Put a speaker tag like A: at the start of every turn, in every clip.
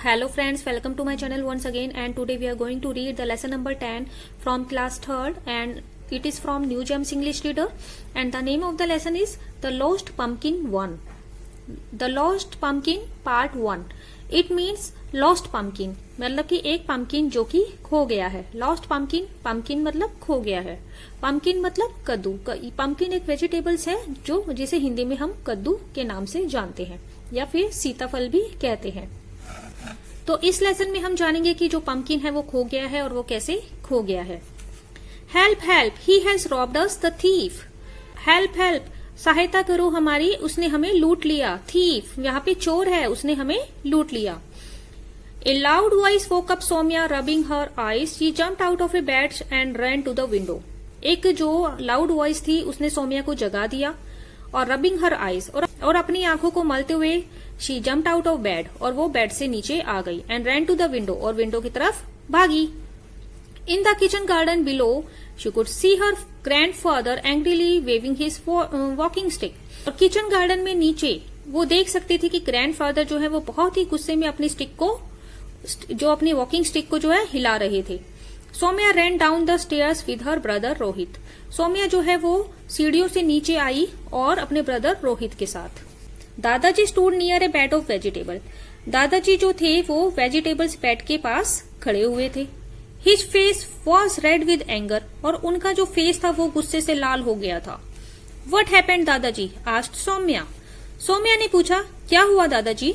A: Hello friends, welcome to my channel once again, and today we are going to read the lesson number 10 from class 3rd, and it is from New Gems English Reader, and the name of the lesson is The Lost Pumpkin 1. The Lost Pumpkin Part 1. It means lost pumpkin, मतलब कि एक pumpkin जो कि खो गया है. Lost pumpkin, pumpkin मतलब खो गया है. Pumpkin मतलब कद्दू. Pumpkin एक vegetables है जो जिसे हिंदी में हम कद्दू के नाम से जानते हैं या फिर सीताफल भी कहते हैं. तो इस लेसन में हम जानेंगे कि जो पंपकिन है वो खो गया है और वो कैसे खो गया है. Help help, he has robbed us the thief. Help help, सहायता करो हमारी, उसने हमें लूट लिया. थीफ यहाँ पे चोर है, उसने हमें लूट लिया. A loud voice woke up Soumya rubbing her eyes. She jumped out of a bed and ran to the window. एक जो लाउड वॉइस थी उसने सोम्या को जगा दिया और रबिंग हर आईज और अपनी आंखों को मलते हुए she jumped out of bed और वो बेड से नीचे आ गई. And ran to the window और विंडो की तरफ भागी. In the kitchen garden below she could see her grandfather angrily waving his walking stick. और किचन गार्डन में नीचे वो देख सकती थी कि ग्रैंडफादर जो है वो बहुत ही गुस्से में अपनी स्टिक को जो अपनी वॉकिंग स्टिक को जो है हिला रहे थे. Soumya ran down the stairs with her brother Rohit. Soumya जो है वो सीढ़ियों से नीचे आई और अपने ब्रदर रोहित के साथ. दादाजी stood near A bed of vegetable. दादाजी जो थे वो वेजिटेबल्स बेड के पास खड़े हुए थे. His face was read with anger. और उनका जो फेस था वो गुस्से से लाल हो गया था. व्हाट हैपेंड दादाजी आस्क्ड सोम्या. सोम्या ने पूछा क्या हुआ दादाजी.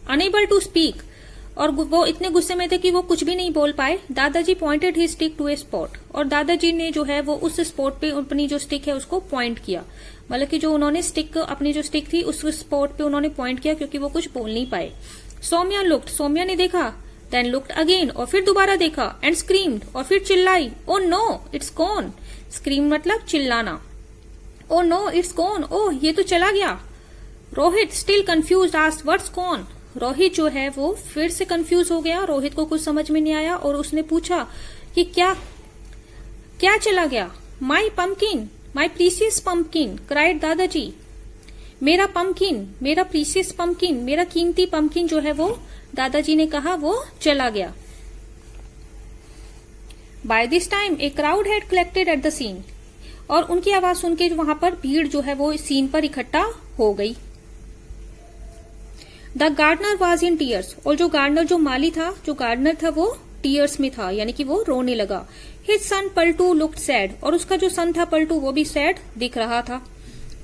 A: अनेबल टू स्पीक, और वो इतने गुस्से में थे कि वो कुछ भी नहीं बोल पाए. दादाजी pointed his stick to a spot. और दादाजी ने जो है वो उस स्पॉट पे अपनी जो स्टिक है उसको पॉइंट किया. मतलब कि जो उन्होंने स्टिक अपनी जो स्टिक थी उस स्पॉट पे उन्होंने पॉइंट किया क्योंकि वो कुछ बोल नहीं पाए. सोम्या लुक्ड, सोम्या ने देखा. देन लुक्ड अगेन, और फिर दोबारा देखा. एंड स्क्रीम्ड, और फिर चिल्लाई. Oh no it's gone. Scream मतलब चिल्लाना. Oh no it's gone, oh ये तो चला गया. Rohit still confused asked what's gone. Rohit जो है वो फिर से कंफ्यूज हो गया. रोहित को कुछ समझ में नहीं आया और उसने पूछा कि क्या क्या चला गया. My pumpkin, my precious pumpkin, cried Dadaji. मेरा पंपकिन, मेरा प्रीसियस पंपकिन, मेरा कीमती पंपकिन जो है वो दादाजी ने कहा वो चला गया. By this time a crowd had collected at the scene. और उनकी आवाज सुन के वहां पर भीड़ जो है वो सीन पर इकट्ठा हो गई. The gardener was in tears. और जो गार्डनर जो माली था, जो गार्डनर था वो टीयर्स में था, यानी कि वो रोने लगा. His son Paltu looked sad. और उसका जो सन था पलटू वो भी सैड दिख रहा था.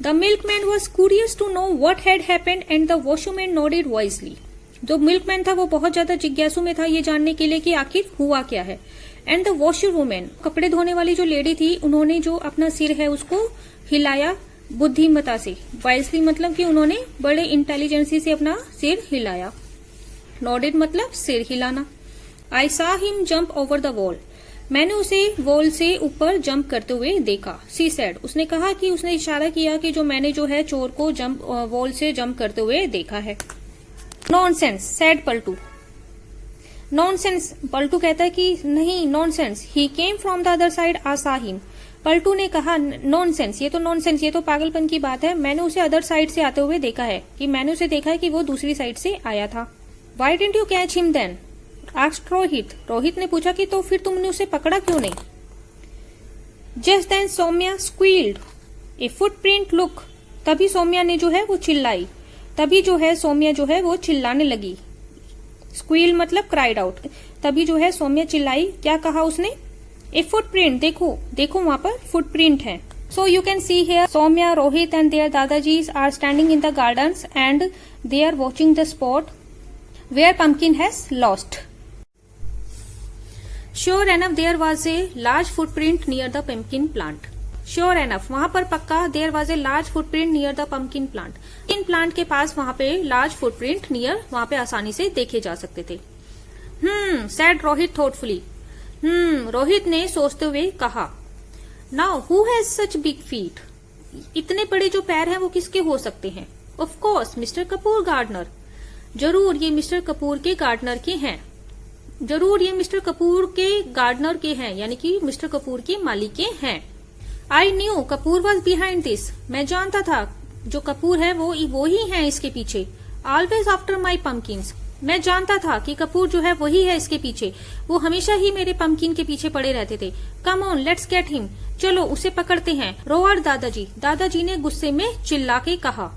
A: The milkman was curious to know what had happened and the washman nodded wisely. जो मिल्कमैन था वो बहुत ज्यादा जिज्ञासु में था ये जानने के लिए कि आखिर हुआ क्या है. एंड द वॉशर वुमेन, कपड़े धोने वाली जो लेडी थी, उन्होंने जो अपना सिर है उसको हिलाया बुद्धिमता से. वाइसली मतलब कि उन्होंने बड़े इंटेलिजेंसी से अपना सिर हिलाया. नोडेड मतलब सिर हिलाना. I saw him jump over the wall. मैंने उसे वॉल से ऊपर जंप करते हुए देखा. सी सेड, उसने कहा कि उसने इशारा किया कि जो मैंने जो है चोर को वॉल से जंप करते हुए देखा है. Nonsense said Paltu. Nonsense, Paltu कहता है कि नहीं nonsense. He came from the other side I saw him. Paltu ने कहा नॉनसेंस, ये तो नॉनसेंस, ये तो पागलपन की बात है. मैंने उसे अदर साइड से आते हुए देखा है, कि मैंने उसे देखा है कि वो दूसरी साइड से आया था. Why didn't you catch him then asked Rohit. Rohit ने पूछा कि तो फिर तुमने उसे पकड़ा क्यों नहीं. जस्ट देन सोम्या स्क्वील्ड ए फुटप्रिंट लुक. तभी सोम्या ने जो है वो चिल्लाई. तभी जो है सोम्या जो है वो चिल्लाने लगी. स्क्वील मतलब क्राइड आउट. तभी जो है सोम्या चिल्लाई. क्या कहा उसने. ए फुटप्रिंट, देखो देखो वहां पर फुटप्रिंट है. So you can see here Soumya, Rohit and their Dadajis are standing in the gardens and they are watching the spot where pumpkin has lost. Sure enough there was a large footprint near the pumpkin plant. Sure enough वहां पर पक्का. There was a large footprint near the pumpkin plant. इन plant के पास वहां पे large footprint near वहां पे आसानी से देखे जा सकते थे. Sad Rohit thoughtfully. रोहित ने सोचते हुए कहा. Now who has such big feet. इतने बड़े जो पैर हैं वो किसके हो सकते हैं. Of course mister Kapoor gardener. जरूर ये मिस्टर कपूर के गार्डनर के हैं. जरूर ये मिस्टर कपूर के गार्डनर के हैं, यानी कि मिस्टर कपूर के मालिक के हैं. I knew Kapoor was behind this. मैं जानता था जो कपूर है वो ही हैं इसके पीछे. Always after my pumpkins. मैं जानता था कि कपूर जो है वही है इसके पीछे, वो हमेशा ही मेरे पम्पकिन के पीछे पड़े रहते थे। Come on, let's get him, चलो उसे पकड़ते हैं, रोअर्ड दादाजी। दादाजी ने गुस्से में चिल्ला के कहा।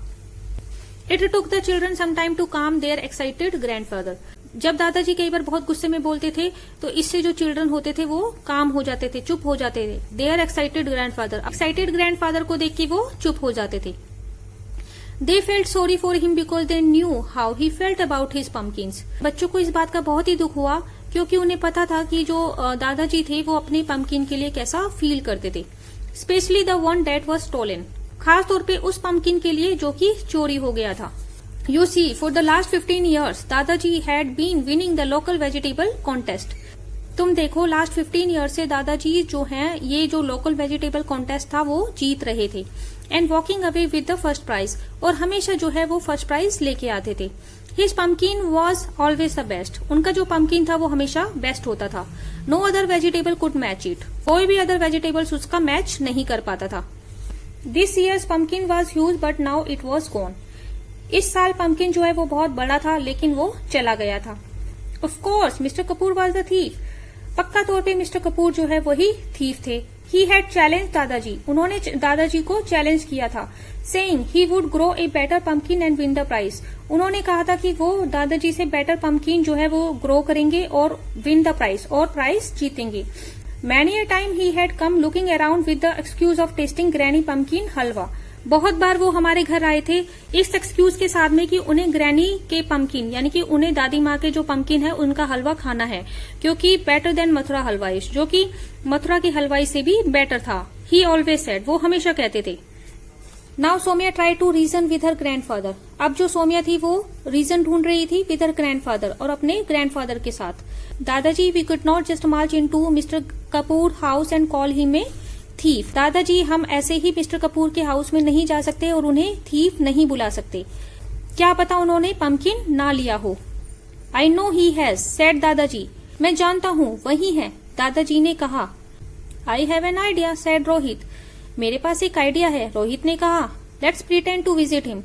A: It took the children some time to calm their excited grandfather. जब दादाजी कई बार बहुत गुस्से में बोलते थे तो इससे जो चिल्ड्रन होते थे वो काम हो जाते थे, चुप हो जाते थे। Their excited grandfather, excited grandfather को देख के वो चुप हो जाते थे। They felt sorry for him because they knew how he felt about his pumpkins. बच्चों को इस बात का बहुत ही दुख हुआ क्योंकि उन्हें पता था कि जो दादाजी थे वो अपने पम्पकिन के लिए कैसा फील करते थे। Especially the one that was stolen, खास तौर पे उस पम्पकिन के लिए जो कि चोरी हो गया था। You see, for the last 15 years, दादाजी had been winning the local vegetable contest. तुम देखो, लास्ट 15 ईयर्स से दादाजी जो हैं ये जो लोकल वेजिटेबल कॉन्टेस्ट था वो जीत रहे थे। And walking away with the first prize, और हमेशा जो है वो फर्स्ट प्राइज लेके आते थे। His pumpkin was always the best, उनका जो पम्पकिन था वो हमेशा बेस्ट होता था। No other vegetable could match it, कोई भी अदर वेजिटेबल्स उसका मैच नहीं कर पाता था। This years pumpkin was huge but now it was gone. इस साल पम्पकिन जो है वो बहुत बड़ा था लेकिन वो चला गया था। Of course mister Kapoor was the thief, पक्का तौर पे मिस्टर कपूर जो है वही थीफ थे। ही हैड चैलेंज दादाजी, उन्होंने दादाजी को चैलेंज किया था। Saying he would grow a better pumpkin and win the prize, उन्होंने कहा था कि वो दादाजी से बेटर पम्पकिन जो है वो ग्रो करेंगे और विन द प्राइज, और प्राइज जीतेंगे। Many a time he had come looking around with the excuse of tasting granny pumpkin halwa, बहुत बार वो हमारे घर आए थे इस एक्सक्यूज के साथ में कि उन्हें ग्रैनी के पम्पकिन यानी कि उन्हें दादी माँ के जो पम्पकिन है उनका हलवा खाना है, क्योंकि बेटर देन मथुरा हलवाइश, जो कि मथुरा की हलवाई से भी बेटर था। ही ऑलवेज सेड, वो हमेशा कहते थे। Now Soumya try to reason with her grandfather, अब जो सोमिया थी वो रीजन ढूंढ रही थी विद हर ग्रैंडफादर, और अपने ग्रैंडफादर के साथ। दादाजी we could not just march into mister Kapoor house and call him a thief, दादाजी हम ऐसे ही मिस्टर कपूर के हाउस में नहीं जा सकते और उन्हें थीफ नहीं बुला सकते, क्या पता उन्होंने पम्पकिन ना लिया हो। I know he has said दादाजी, मैं जानता हूँ वही है, दादाजी ने कहा। I have an idea said Rohit, मेरे पास एक आइडिया है, रोहित ने कहा। Let's pretend to visit him,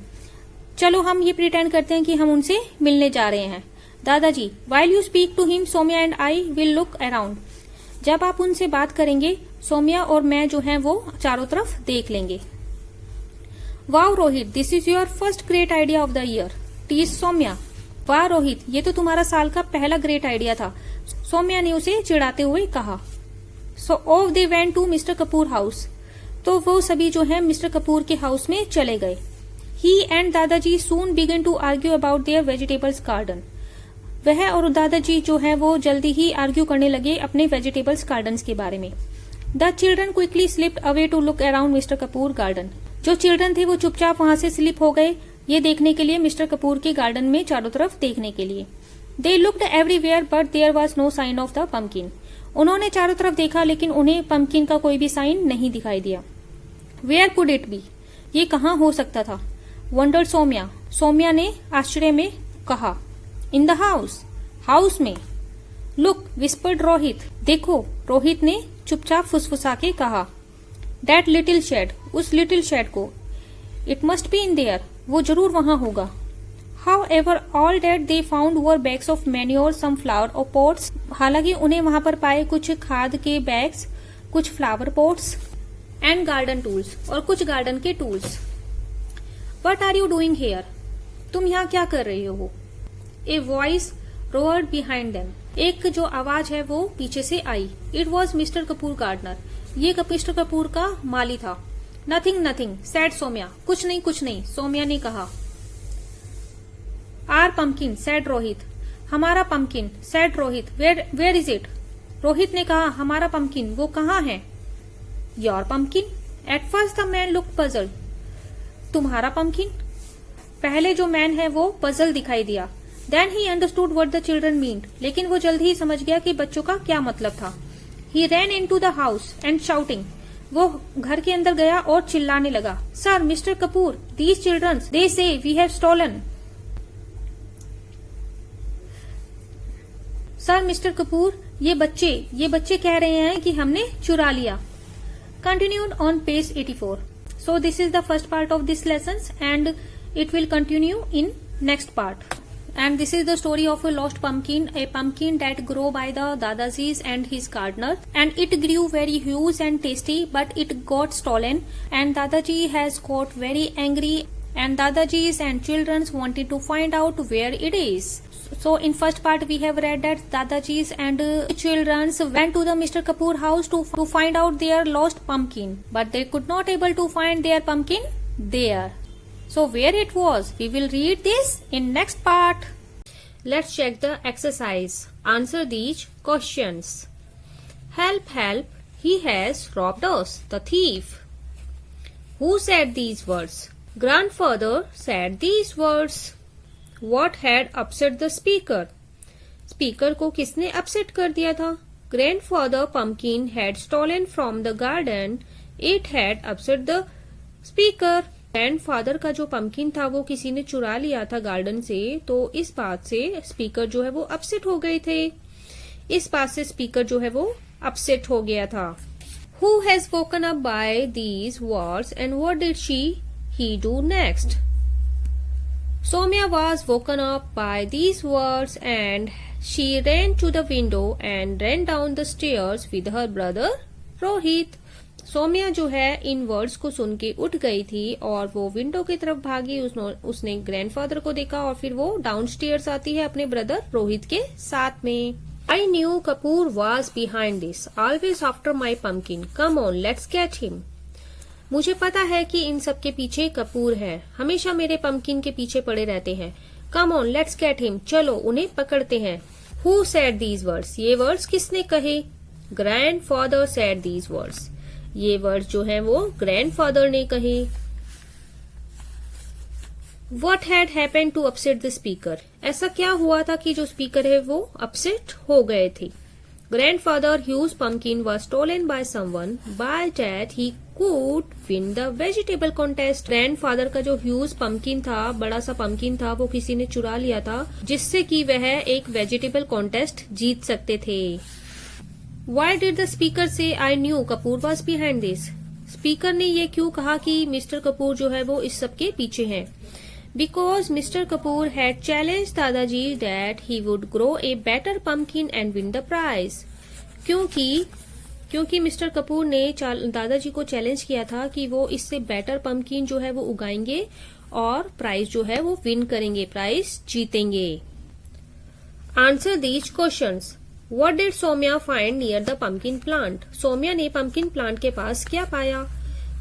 A: चलो हम ये प्रिटेंड करते हैं कि हम उनसे मिलने जा रहे हैं। Dadaji while you speak to him Soumya and I will look around, जब आप उनसे बात करेंगे सोमिया और मैं जो है वो चारों तरफ देख लेंगे। वाह Rohit, this is your first great idea of the year, tease Soumya. वाह रोहित, ये तो तुम्हारा साल का पहला ग्रेट आइडिया था, सोमिया ने उसे चिढ़ाते हुए कहा। So off they went to mister Kapoor house, तो वो सभी जो है मिस्टर कपूर के हाउस में चले गए। He and Dadaji soon began to argue about their vegetables garden, वह और दादाजी जो है वो जल्दी ही आर्ग्यू करने लगे अपने वेजिटेबल्स गार्डन के बारे में। The children quickly slipped away to look around mister Kapoor garden, जो चिल्ड्रन थे वो चुपचाप वहां से स्लिप हो गए ये देखने के लिए, मिस्टर कपूर के गार्डन में चारों तरफ देखने के लिए। They looked everywhere but there was no sign of the pumpkin, उन्होंने चारों तरफ देखा लेकिन उन्हें पम्पकिन का कोई भी साइन नहीं दिखाई दिया। वेयर कुड इट बी, ये कहाँ हो सकता था। वंडर्ड सोमिया, सोमिया ने आश्चर्य में कहा। इन द हाउस, हाउस में। लुक विस्पर्ड रोहित, देखो रोहित ने चुपचाप फुसफुसा के कहा। दैट लिटिल शेड, उस लिटिल शेड को। It must be in there, वो जरूर वहां होगा। However all that they found were bags of manure, some flower और पोट्स, हालांकि उन्हें वहां पर पाए कुछ खाद के बैग्स, कुछ flower pots and garden tools, और कुछ गार्डन के tools. What are you doing here, तुम यहाँ क्या कर रहे हो। A voice roared behind them, एक जो आवाज है वो पीछे से आई। It was mister Kapoor gardener, ये मिस्टर कपूर का माली था। नथिंग नथिंग सैड सोमिया, कुछ नहीं कुछ नहीं, सोमिया ने कहा। आर पम्पकिन सैड रोहित, हमारा pumpkin said Rohit. Where is it, Rohit ने कहा। हमारा पम्पकिन, वो कहाँ है। Your pumpkin, at first the man looked puzzled, तुम्हारा पम्पकिन, पहले जो मैन है वो पजल दिखाई दिया। Then he understood what the children meant, लेकिन वो जल्द ही समझ गया कि बच्चों का क्या मतलब था। He ran into the house and shouting, वो घर के अंदर गया और चिल्लाने लगा। Sir mister Kapoor, these children they say we have stolen. Sir mister Kapoor, ये बच्चे कह रहे हैं कि हमने चुरा लिया। Continued on page 84। So this is the first part of this lesson and it will continue in next part. And this is the story of a lost pumpkin, a pumpkin that grew by the Dadaji's and his gardener. And it grew very huge and tasty, but it got stolen. And Dadaji has got very angry. And Dadaji's and children's wanted to find out where it is. So in first part we have read that Dadaji's and children's went to the Mr. Kapoor house to find out their lost pumpkin. But they could not able to find their pumpkin there. So where it was, we will read this in next part. Let's check the exercise. Answer these questions. Help, help, he has robbed us, the thief. Who said these words? Grandfather said these words. What had upset the speaker? Speaker को किसने upset कर दिया था? Grandfather pumpkin had stolen from the garden. It had upset the speaker. Grandfather का जो pumpkin था वो किसी ने चुरा लिया था गार्डन से, तो इस बात से स्पीकर जो है वो अपसेट हो गए थे। इस बात से स्पीकर जो है वो अपसेट हो गया था। Who has woken up by these words and what did he do next? Soumya was woken up by these words and she ran to the window and ran down the stairs with her brother Rohit. Saumya जो है इन words को सुन के उठ गई थी और वो window की तरफ भागी। उसने ग्रैंडफादर को देखा और फिर वो डाउनस्टेयर्स आती है अपने ब्रदर रोहित के साथ में। I knew Kapoor was behind this, always after my pumpkin, come on let's get him. मुझे पता है कि इन सब के पीछे कपूर है, हमेशा मेरे पम्पकिन के पीछे पड़े रहते हैं। Come on let's get him, चलो उन्हें पकड़ते हैं। हु सेड दीज वर्ड्स, ये वर्ड्स किसने कहे? ग्रैंडफादर सेड दीज वर्ड्स, ये वर्ड्स जो है वो ग्रैंडफादर ने कहे। What had happened to upset the speaker? ऐसा क्या हुआ था कि जो स्पीकर है वो अपसेट हो गए थे? Grandfather whose pumpkin was stolen by someone, by that he could win the vegetable contest. Grandfather का जो ह्यूज पंपकिन था, बड़ा सा पंपकिन था, वो किसी ने चुरा लिया था जिससे कि वह एक वेजिटेबल कॉन्टेस्ट जीत सकते थे। Why did the speaker say I knew Kapoor was behind this? Speaker ने ये क्यों कहा कि मिस्टर कपूर जो है वो इस सब के पीछे हैं? Because Mr. Kapoor had challenged दादाजी that he would grow a better pumpkin and win the prize. क्योंकि मिस्टर कपूर ने दादाजी को चैलेंज किया था कि वो इससे बेटर पंपकिन जो है वो उगाएंगे और प्राइज जो है वो विन करेंगे, प्राइज जीतेंगे। Answer these questions. What did Soumya find near the pumpkin plant? सोम्या ने pumpkin plant के पास क्या पाया?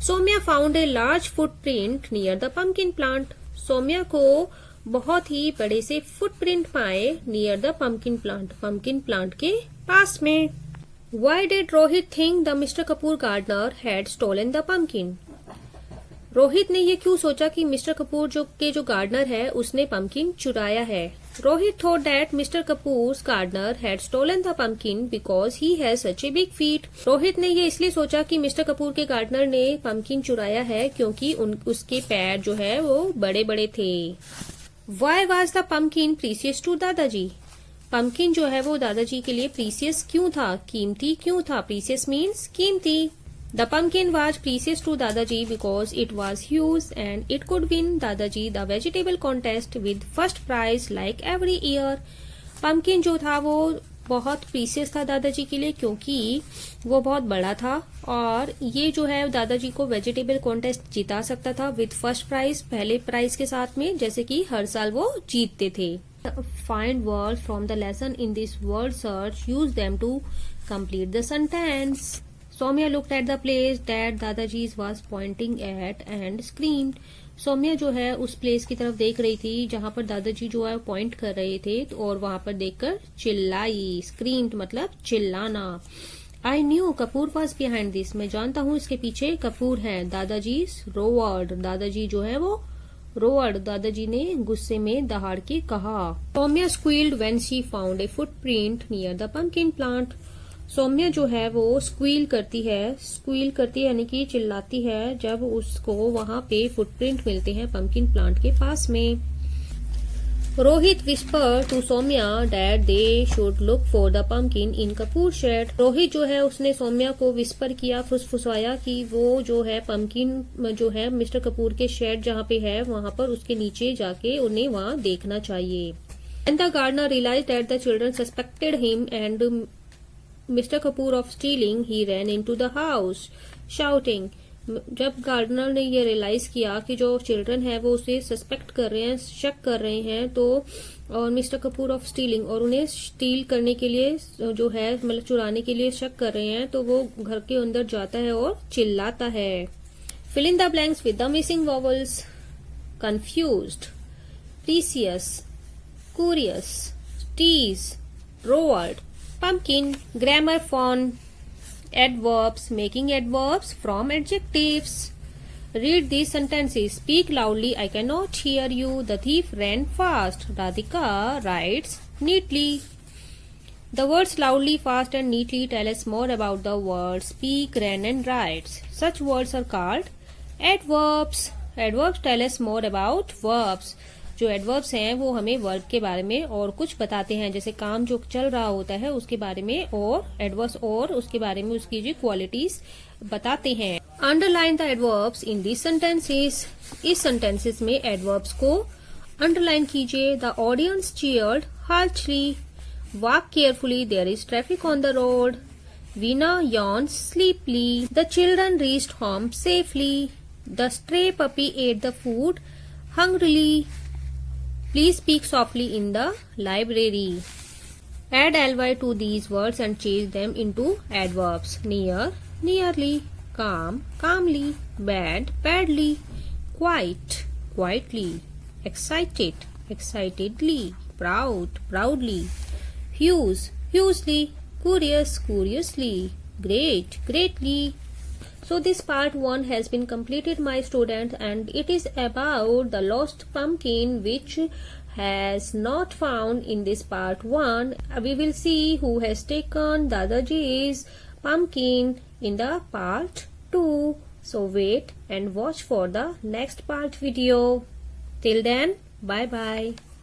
A: Soumya found a large footprint near the pumpkin plant. Saumya को बहुत ही बड़े से footprint पाए near the pumpkin plant के पास में। Why did Rohit think the Mr. Kapoor gardener had stolen the pumpkin? Rohit ने ये क्यों सोचा कि मिस्टर कपूर जो गार्डनर है उसने पंपकिन चुराया है? Rohit thought that Mr. Kapoor's gardener had stolen the pumpkin because he has such a big feet. Rohit ने ये इसलिए सोचा कि मिस्टर कपूर के गार्डनर ने पंपकिन चुराया है क्योंकि उसके पैर जो है वो बड़े बड़े थे। Why was the pumpkin precious to दादाजी? पंपकिन जो है वो दादाजी के लिए प्रीसियस क्यों था, कीमती क्यों था? प्रीसियस मीन्स कीमती। The pumpkin was precious to Dadaji because it was huge and it could win Dadaji the vegetable contest with first prize like every year. Pumpkin जो था वो बहुत प्रीसियस था दादाजी के लिए क्योंकि वो बहुत बड़ा था और ये जो है दादाजी को वेजिटेबल कॉन्टेस्ट जिता सकता था विद फर्स्ट प्राइज, पहले प्राइज के साथ में, जैसे कि हर साल वो जीतते थे। Find words from the lesson in this word search. Use them to complete the sentence. Soumya looked at the place that Dadaji was pointing at and screamed. Saumya जो है उस प्लेस की तरफ देख रही थी जहाँ पर दादाजी जो है पॉइंट कर रहे थे और वहाँ पर देखकर चिल्लाई। स्क्रीम्ड मतलब चिल्लाना। I knew Kapoor was behind this, मैं जानता हूँ इसके पीछे कपूर है। दादाजी रोवर्ड, दादाजी जो है वो रोवर्ड, दादाजी ने गुस्से में दहाड़ के कहा। Saumya squealed when she found a footprint near the pumpkin plant. Saumya जो है वो स्क्वील करती है यानी कि चिल्लाती है जब उसको वहां पे फुटप्रिंट मिलते हैं पंपकिन प्लांट के पास में। Rohit whisper to Soumya that they should look for the pumpkin in Kapoor shed. Rohit जो है उसने सौम्या को विस्पर किया, फुसफुसाया कि वो जो है पंपकिन जो है मिस्टर कपूर के शेड जहाँ पे है वहां पर उसके नीचे जाके उन्हें वहां देखना चाहिए। When the gardener realized that the children suspected him and Mr. Kapoor of stealing, he ran into the house, shouting. जब गार्डनर ने ये रियलाइज किया कि जो चिल्ड्रन है वो उसे सस्पेक्ट कर रहे हैं, शक कर रहे हैं, तो और मिस्टर कपूर ऑफ स्टीलिंग, और उन्हें स्टील करने के लिए जो है मतलब चुराने के लिए शक कर रहे हैं, तो वो घर के अंदर जाता है और चिल्लाता है. Fill in the blanks with the missing vowels. Confused, precious, curious, tease, roared, pumpkin. Grammar form. Adverbs. Making adverbs from adjectives. Read these sentences. Speak loudly. I cannot hear you. The thief ran fast. Radhika writes neatly. The words loudly, fast and neatly tell us more about the words speak, ran and writes. Such words are called adverbs. Adverbs tell us more about verbs. जो adverbs हैं वो हमें verb के बारे में और कुछ बताते हैं, जैसे काम जो चल रहा होता है उसके बारे में, और एडवर्ब्स और उसके बारे में उसकी जो क्वालिटीज बताते हैं. Underline the adverbs in this sentences. इस सेंटेंसेस में एडवर्ब्स को अंडरलाइन कीजिए. The audience cheered harshly. Walk carefully. There is traffic on the road. Veena yawns sleepily. The children reached home safely. The stray puppy ate the food hungrily. Please speak softly in the library. Add ly to these words and change them into adverbs. Near, nearly. Calm, calmly. Bad, badly. Quiet, quietly. Excited, excitedly. Proud, proudly. Huge, hugely. Curious, curiously. Great, greatly. So this part 1 has been completed, my students, and it is about the lost pumpkin which has not found in this part 1. We will see who has taken Dadaji's pumpkin in the part 2. So wait and watch for the next part video. Till then, bye bye.